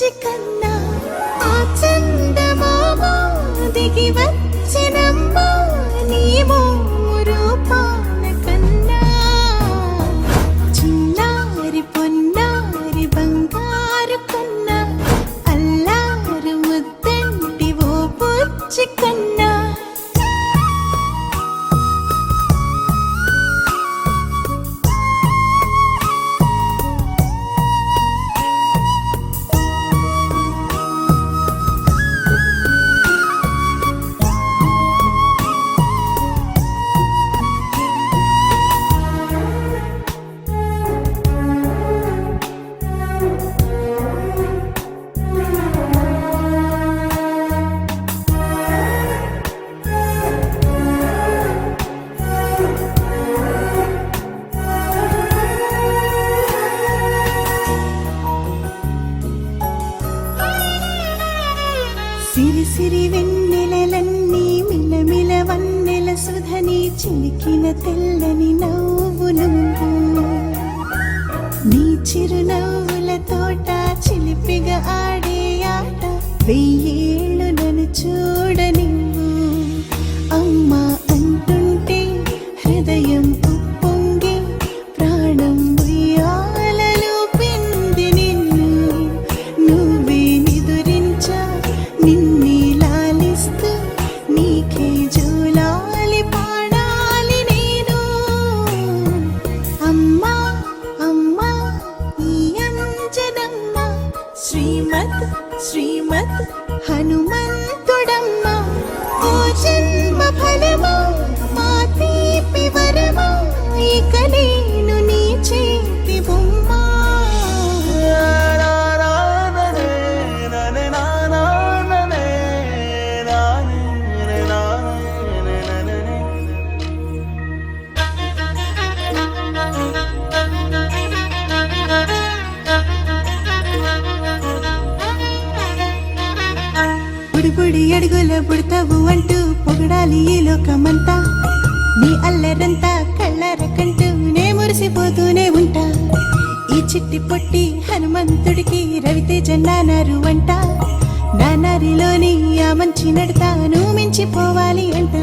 బుజ్జి కన్నా ఆ చందమామ దిగి వచ్చినమ్మా నీ రూపాల కన్నా చిన్నారి పొన్నారి బంగారు కన్నా అల్లారు ముద్దంటి ఓ బుజ్జి కన్నా సిరి సిరి వెన్నెలలన్నీ మిలమిల వన్నెల సుధని చిలికిన తెల్లని నవ్వు నువ్వు నీ చిరునవ్వుల తోట చిలిపిగా ఆడే ఆట వెయ్యేళ్ళు నన్ను చూడ నువ్వు అమ్మా అంటుంటే హృదయం ఉప్పొంగి ప్రాణం ఉయ్యాలలో పిండి నిన్ను నువ్వే నిదురించా నిన్నే లాలిస్తూ నీకే జోలాలి పాడాలి నేను అమ్మా అమ్మా ఈ అంజనమ్మ శ్రీమత్ శ్రీమత్ హనుమంతుడమ్మ ఓ జన్మ ఫలమా మా తీపి వరమా ఇక నేను నీ చేతి బొమ్మ బుడి బుడి అడుగుల బుడతావు అంటూ పొగడాలి ఈ లోకమంతా నీ అల్లరంతా కళ్ళరకంటూ నే మురిసిపోతూనే ఉంటా ఈ చిట్టి పొట్టి హనుమంతుడికి రవితేజ నానారు అంట నానారిలోని ఆ మంచి నడతా నువ్వు మించిపోవాలి అంట